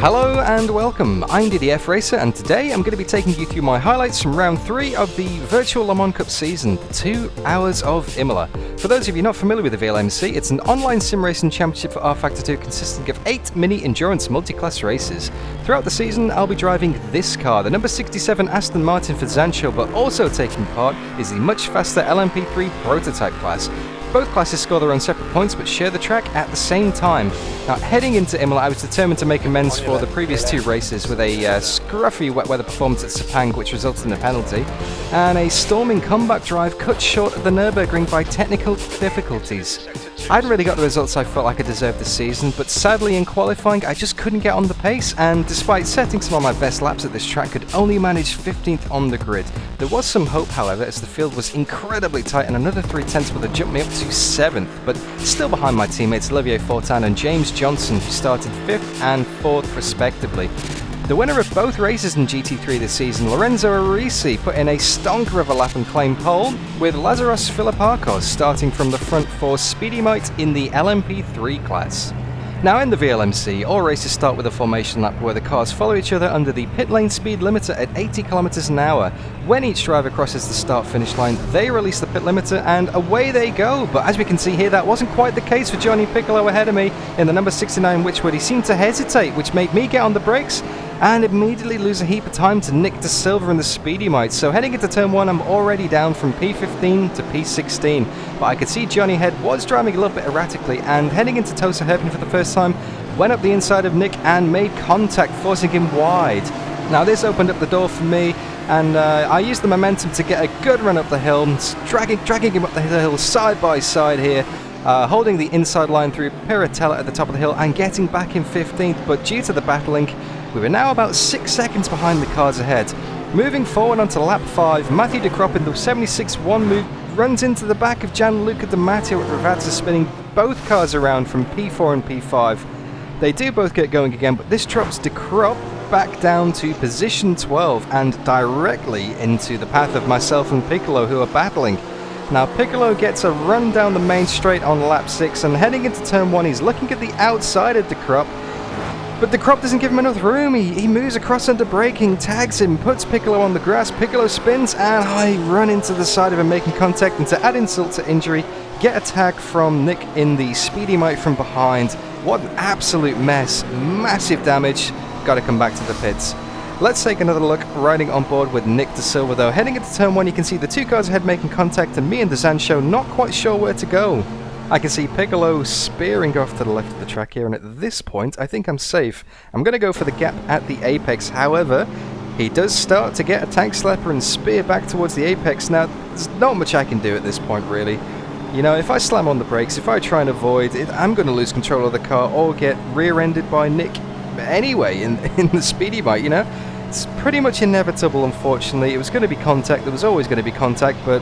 Hello and welcome, I'm DDF Racer, and today I'm going to be taking you through my highlights from round 3 of the virtual Le Mans Cup season, the 2 Hours of Imola. For those of you not familiar with the VLMC, it's an online sim racing championship for rFactor 2 consisting of 8 mini-endurance multi-class races. Throughout the season I'll be driving this car, the number 67 Aston Martin for Zansho, but also taking part is the much faster LMP3 prototype class. Both classes score their own separate points but share the track at the same time. Now, heading into Imola, I was determined to make amends for the previous 2 races with a scruffy wet weather performance at Sepang, which resulted in a penalty, and a storming comeback drive cut short of the Nürburgring by technical difficulties. I hadn't really got the results I felt like I deserved this season, but sadly in qualifying I just couldn't get on the pace, and despite setting some of my best laps at this track, could only manage 15th on the grid. There was some hope, however, as the field was incredibly tight and another 3/10 would have jumped me up to 7th, but still behind my teammates Olivier Fortin and James Johnson, who started 5th and 4th respectively. The winner of both races in GT3 this season, Lorenzo Arisi, put in a stonker of a lap and claimed pole, with Lazaros Philippakos starting from the front for Speedy Mite in the LMP3 class. Now in the VLMC, all races start with a formation lap where the cars follow each other under the pit lane speed limiter at 80 km an hour. When each driver crosses the start-finish line, they release the pit limiter and away they go. But as we can see here, that wasn't quite the case for Johnny Piccolo ahead of me in the number 69 Witchwood. He seemed to hesitate, which made me get on the brakes and immediately lose a heap of time to Nick De Silva and the Speedy Mite. So heading into turn 1, I'm already down from P15 to P16, but I could see Johnny Head was driving a little bit erratically, and heading into Tosa Hairpin for the first time, went up the inside of Nick and made contact, forcing him wide. Now this opened up the door for me, and I used the momentum to get a good run up the hill, dragging him up the hill side by side here, holding the inside line through Piratella at the top of the hill and getting back in 15th, but due to the battling, we were now about 6 seconds behind the cars ahead. Moving forward onto lap 5, Matthew De Crop in the 76-1 move runs into the back of Gianluca Di Matteo at rFactor, spinning both cars around from P4 and P5. They do both get going again, but this drops De Crop back down to position 12 and directly into the path of myself and Piccolo, who are battling. Now Piccolo gets a run down the main straight on lap 6, and heading into turn 1 he's looking at the outside of De Crop, but De Crop doesn't give him enough room. He moves across under braking, tags him, puts Piccolo on the grass. Piccolo spins and I run into the side of him, making contact, and to add insult to injury, get a tag from Nick in the Speedy Mite from behind. What an absolute mess, massive damage. Got to come back to the pits. Let's take another look riding on board with Nick De Silva though. Heading into turn 1 you can see the 2 cars ahead making contact and me and the Zansho not quite sure where to go. I can see Piccolo spearing off to the left of the track here, and at this point I think I'm safe. I'm going to go for the gap at the apex. However, he does start to get a tank slapper and spear back towards the apex. Now there's not much I can do at this point really. You know, if I slam on the brakes, if I try and avoid it, I'm going to lose control of the car or get rear-ended by Nick anyway in the Speedy Mite, you know. It's pretty much inevitable, unfortunately. It was going to be contact, there was always going to be contact, but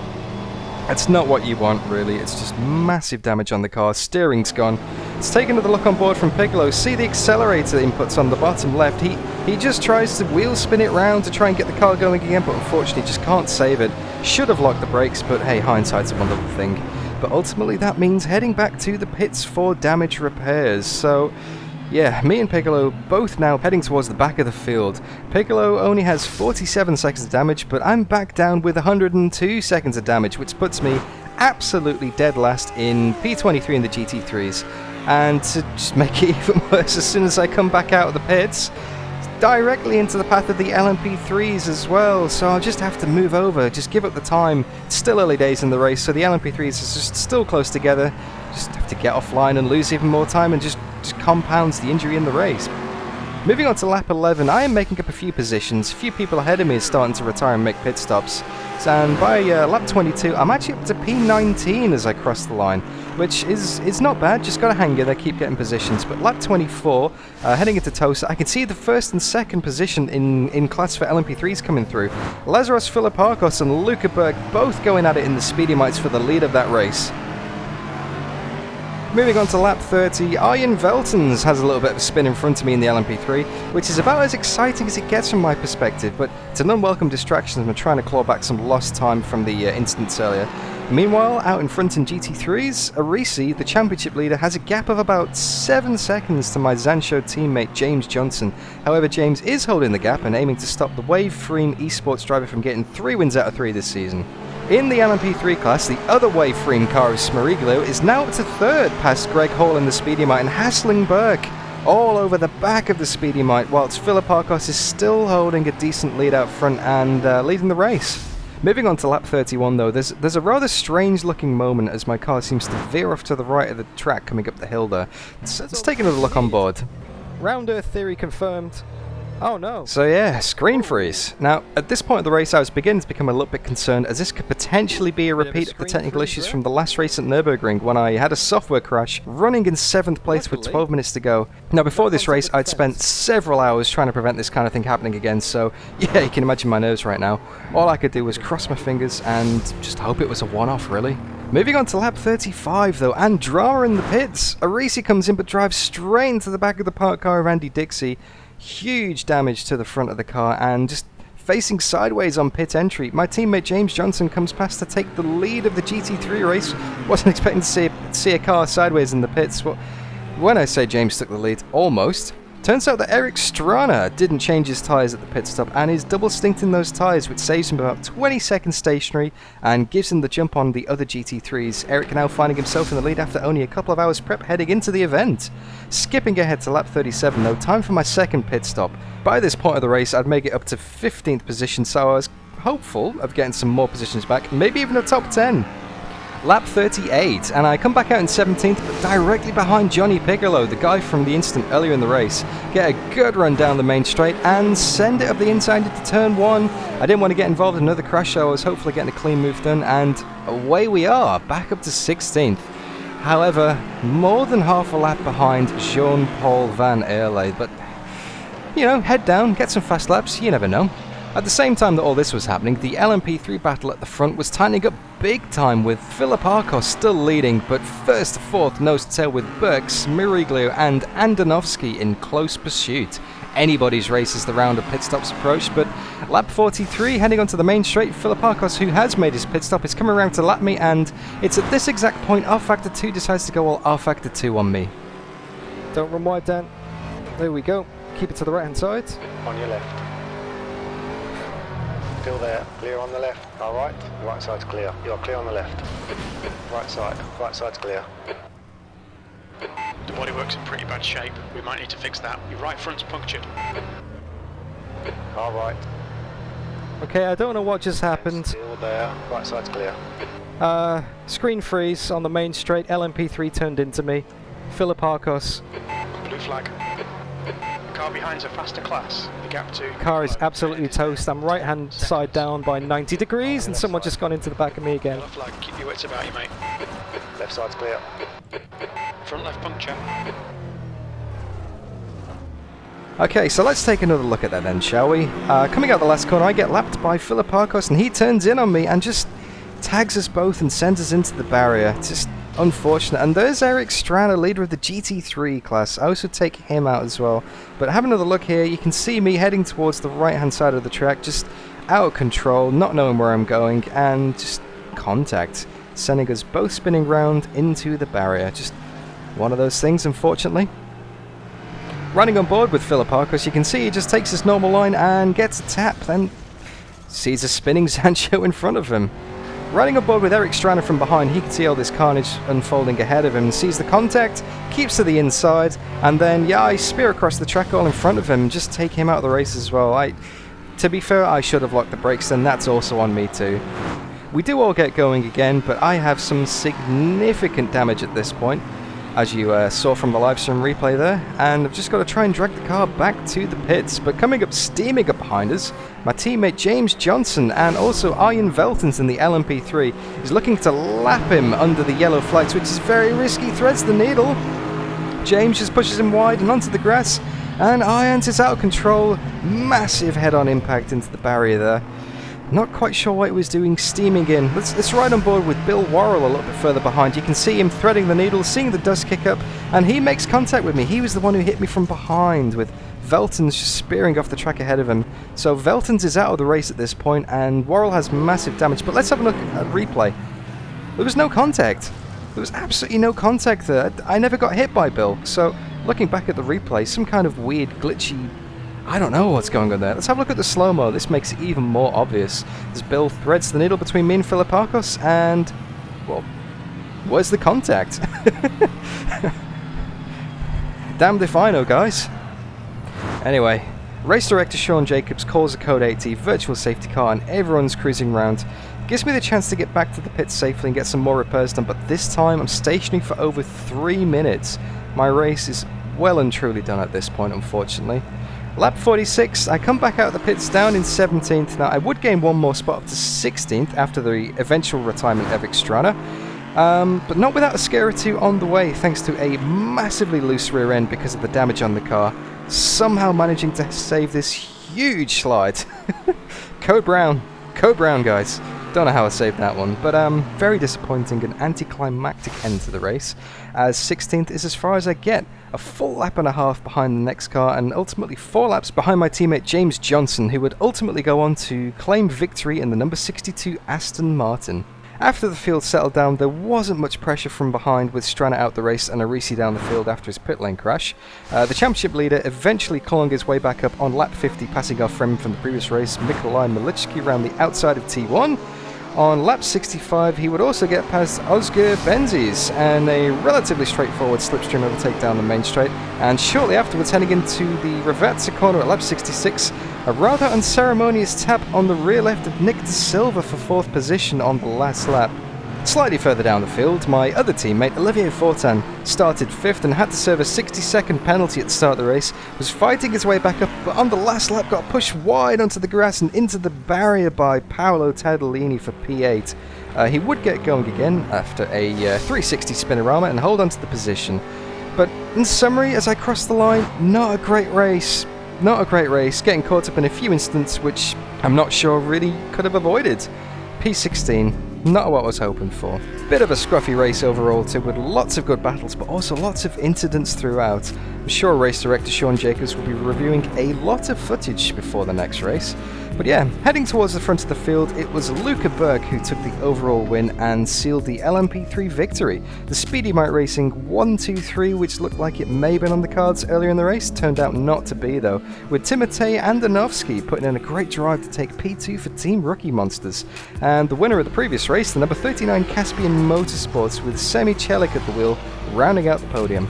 it's not what you want really. It's just massive damage on the car, steering's gone. Let's take another look on board from Piccolo. See the accelerator inputs on the bottom left. He just tries to wheel spin it round to try and get the car going again, but unfortunately just can't save it. Should have locked the brakes, but hey, hindsight's a wonderful thing. But ultimately that means heading back to the pits for damage repairs. So yeah, me and Piccolo both now heading towards the back of the field. Piccolo only has 47 seconds of damage, but I'm back down with 102 seconds of damage, which puts me absolutely dead last in P23 in the GT3s. And to just make it even worse, as soon as I come back out of the pits, directly into the path of the LMP3s as well, so I'll just have to move over, just give up the time. It's still early days in the race, so the LMP3s are just still close together. Just have to get offline and lose even more time, and just compounds the injury in the race. Moving on to lap 11, I am making up a few positions. A few people ahead of me are starting to retire and make pit stops. And by lap 22, I'm actually up to P19 as I cross the line, which is not bad, just got to hang in there, keep getting positions. But lap 24, heading into Tosa, I can see the first and second position in class for LMP3s coming through. Lazaros Philippakos and Luca Berg both going at it in the Speedy Mites for the lead of that race. Moving on to lap 30, Arjen Veltens has a little bit of a spin in front of me in the LMP3, which is about as exciting as it gets from my perspective, but it's an unwelcome distraction as I'm trying to claw back some lost time from the incidents earlier. Meanwhile, out in front in GT3s, Arisi, the championship leader, has a gap of about 7 seconds to my Zansho teammate James Johnson. However, James is holding the gap and aiming to stop the Waveframe esports driver from getting 3 wins out of 3 this season. In the LMP3 class, the other Waveframe car of Simracing is now up to 3rd past Greg Hall in the Speedy Mite and hassling Burke all over the back of the Speedy Mite, whilst Philip Arcos is still holding a decent lead out front and leading the race. Moving on to lap 31 though, there's a rather strange looking moment as my car seems to veer off to the right of the track coming up the hill there. Let's take another look on board. Round Earth theory confirmed. Oh no. So yeah, screen freeze. Now, at this point of the race I was beginning to become a little bit concerned as this could potentially be a repeat of the technical issues from the last race at Nürburgring when I had a software crash running in 7th place with 12 minutes to go. Now before this race I'd spent several hours trying to prevent this kind of thing happening again, so yeah, you can imagine my nerves right now. All I could do was cross my fingers and just hope it was a one-off really. Moving on to lap 35 though, and drama in the pits. Arisi comes in but drives straight into the back of the parked car of Andy Dixie. Huge damage to the front of the car and just facing sideways on pit entry. My teammate James Johnson comes past to take the lead of the GT3 race. Wasn't expecting to see a car sideways in the pits. Well, when I say James took the lead, almost. Turns out that Eric Strana didn't change his tyres at the pit stop and is double stinked in those tyres, which saves him about 20 seconds stationary and gives him the jump on the other GT3s. Eric now finding himself in the lead after only a couple of hours prep heading into the event. Skipping ahead to lap 37 though, time for my second pit stop. By this point of the race I'd make it up to 15th position, so I was hopeful of getting some more positions back, maybe even a top 10. Lap 38, and I come back out in 17th, but directly behind Johnny Piccolo, the guy from the instant earlier in the race. Get a good run down the main straight and send it up the inside into turn 1. I didn't want to get involved in another crash, so I was hopefully getting a clean move done, and away we are, back up to 16th. However, more than half a lap behind Jean-Paul Van Eerle, but, you know, head down, get some fast laps, you never know. At the same time that all this was happening, the LMP3 battle at the front was tightening up big time with Philip Arcos still leading, but first to fourth nose to tail with Burks, Miriglio and Andonovski in close pursuit. Anybody's race as the round of pit stops approached, but lap 43 heading onto the main straight, Philip Arcos, who has made his pit stop, is coming around to lap me, and it's at this exact point rFactor 2 decides to go all rFactor 2 on me. Don't run wide, Dan. There we go. Keep it to the right hand side. On your left. Still there, clear on the left, all right side's clear, you're clear on the left, right side's clear. The bodywork's in pretty bad shape, we might need to fix that. Your right front's punctured. All right. Okay, I don't know what just happened. Still there, right side's clear. Screen freeze on the main straight, LMP3 turned into me. Philip Arcos. Blue flag. The car behind's a faster class. The gap to... Car is absolutely toast. I'm right hand side down by 90 degrees and someone just gone into the back of me again. Yellow flag, keep your wits about you, mate. Left side's clear. Front left puncture. Okay, so let's take another look at that then, shall we? Coming out the last corner, I get lapped by Philip Arcos and he turns in on me and just tags us both and sends us into the barrier. It's just unfortunate. And there's Eric Strana, leader of the GT3 class. I also take him out as well. But have another look here. You can see me heading towards the right-hand side of the track, just out of control, not knowing where I'm going, and just contact, sending us both spinning round into the barrier. Just one of those things, unfortunately. Running on board with Philip Arcos, you can see he just takes his normal line and gets a tap, then sees a spinning Zansho in front of him. Riding on board with Eric Strana from behind, he can see all this carnage unfolding ahead of him, sees the contact, keeps to the inside, and then, yeah, I spear across the track all in front of him, just take him out of the race as well. To be fair, I should have locked the brakes, and that's also on me too. We do all get going again, but I have some significant damage at this point, as you saw from the live stream replay there, and I've just got to try and drag the car back to the pits. But coming up, steaming up behind us, my teammate James Johnson and also Arjen Veltens in the LMP3 is looking to lap him under the yellow flags, which is very risky, threads the needle. James just pushes him wide and onto the grass, and Arjen is out of control, massive head-on impact into the barrier there. Not quite sure what he was doing, steaming in. Let's ride on board with Bill Worrell a little bit further behind. You can see him threading the needle, seeing the dust kick up, and he makes contact with me. He was the one who hit me from behind, with Veltens just spearing off the track ahead of him. So Veltens is out of the race at this point, and Worrell has massive damage. But let's have a look at replay. There was no contact. There was absolutely no contact there. I never got hit by Bill. So, looking back at the replay, some kind of weird, glitchy... I don't know what's going on there. Let's have a look at the slow-mo. This makes it even more obvious. As Bill threads the needle between me and Filipakos, and... well, where's the contact? Damned if I know, guys. Anyway, race director Sean Jacobs calls a Code 80 virtual safety car and everyone's cruising around. Gives me the chance to get back to the pits safely and get some more repairs done, but this time I'm stationing for over 3 minutes. My race is well and truly done at this point, unfortunately. Lap 46, I come back out of the pits down in 17th. Now, I would gain one more spot up to 16th after the eventual retirement of Eric Strana, but not without a scare or two on the way, thanks to a massively loose rear end because of the damage on the car. Somehow managing to save this huge slide. Code Brown, guys. Don't know how I saved that one, but very disappointing and anticlimactic end to the race, as 16th is as far as I get, a full lap and a half behind the next car, and ultimately 4 laps behind my teammate James Johnson, who would ultimately go on to claim victory in the number 62 Aston Martin. After the field settled down, there wasn't much pressure from behind, with Strana out the race and Arisi down the field after his pit lane crash. The championship leader eventually clawing his way back up on lap 50, passing our friend from the previous race, Mikolaj Malichki, around the outside of T1. On lap 65, he would also get past Ozgur Benzies and a relatively straightforward slipstream overtake down the main straight, and shortly afterwards heading into the rFactor corner at lap 66, a rather unceremonious tap on the rear left of Nick De Silva for 4th position on the last lap. Slightly further down the field, my other teammate, Olivier Fortin, started 5th and had to serve a 60-second penalty at the start of the race, was fighting his way back up, but on the last lap got pushed wide onto the grass and into the barrier by Paolo Tadolini for P8. He would get going again after a 360 spinorama and hold on to the position. But in summary, as I crossed the line, not a great race. Not a great race, getting caught up in a few incidents which I'm not sure really could have avoided. P16. Not what I was hoping for. Bit of a scruffy race overall too, with lots of good battles, but also lots of incidents throughout. I'm sure race director Sean Jacobs will be reviewing a lot of footage before the next race. But yeah, heading towards the front of the field, it was Luca Berg who took the overall win and sealed the LMP3 victory. The Speedy Mite Racing 1-2-3, which looked like it may have been on the cards earlier in the race, turned out not to be though, with Timotej Andonovski putting in a great drive to take P2 for Team Rookie Monsters. And the winner of the previous race, the number 39 Caspian Motorsports, with Semi Celik at the wheel, rounding out the podium.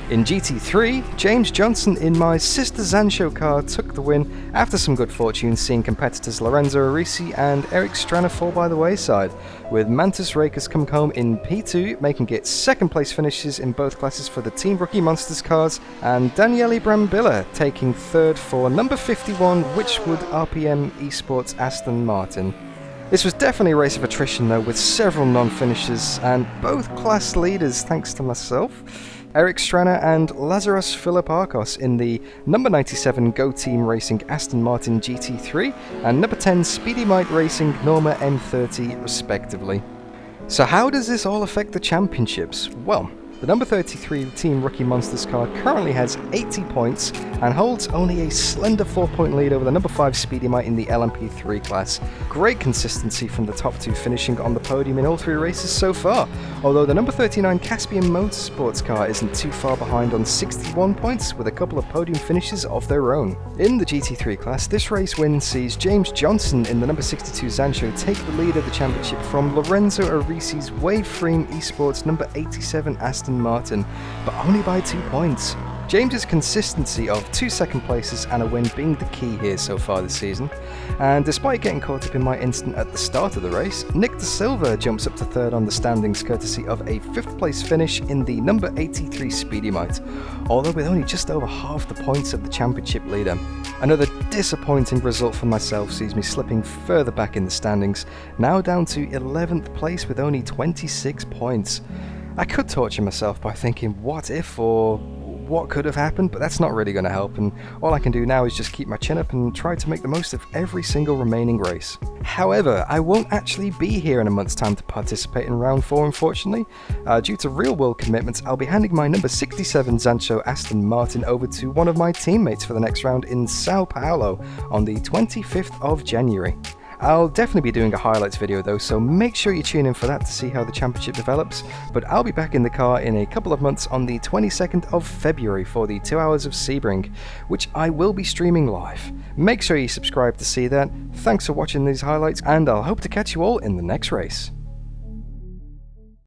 In GT3, James Johnson in my sister Zansho car took the win after some good fortune, seeing competitors Lorenzo Arisi and Eric Strana fall by the wayside, with Mantis Rakers come home in P2, making it 2nd place finishes in both classes for the Team Rookie Monsters cars, and Daniele Brambilla taking 3rd for number 51 Witchwood RPM Esports Aston Martin. This was definitely a race of attrition though, with several non-finishers and both class leaders thanks to myself. Eric Strana and Lazaros Filipakos in the number 97 Go Team Racing Aston Martin GT3 and number 10 Speedy Mite Racing Norma M30 respectively. So how does this all affect the championships? Well, the number 33 Team Rookie Monsters car currently has 80 points and holds only a slender 4-point lead over the number 5 Speedy Mite in the LMP3 class. Great consistency from the top 2 finishing on the podium in all 3 races so far, although the number 39 Caspian Motorsports car isn't too far behind on 61 points with a couple of podium finishes of their own. In the GT3 class, this race win sees James Johnson in the number 62 Zansho take the lead of the championship from Lorenzo Arisi's Waveframe Esports number 87 Aston Martin, but only by 2 points. James's consistency of 2 second places and a win being the key here so far this season, and despite getting caught up in my incident at the start of the race, Nick De Silva jumps up to 3rd on the standings courtesy of a 5th place finish in the number 83 Speedy Mite, although with only just over half the points of the championship leader. Another disappointing result for myself sees me slipping further back in the standings, now down to 11th place with only 26 points. I could torture myself by thinking what if or what could have happened, but that's not really going to help, and all I can do now is just keep my chin up and try to make the most of every single remaining race. However, I won't actually be here in a month's time to participate in round 4 unfortunately. Due to real world commitments, I'll be handing my number 67 Zansho Aston Martin over to one of my teammates for the next round in Sao Paulo on the 25th of January. I'll definitely be doing a highlights video though, so make sure you tune in for that to see how the championship develops. But I'll be back in the car in a couple of months on the 22nd of February for the 2 hours of Sebring, which I will be streaming live. Make sure you subscribe to see that. Thanks for watching these highlights, and I'll hope to catch you all in the next race.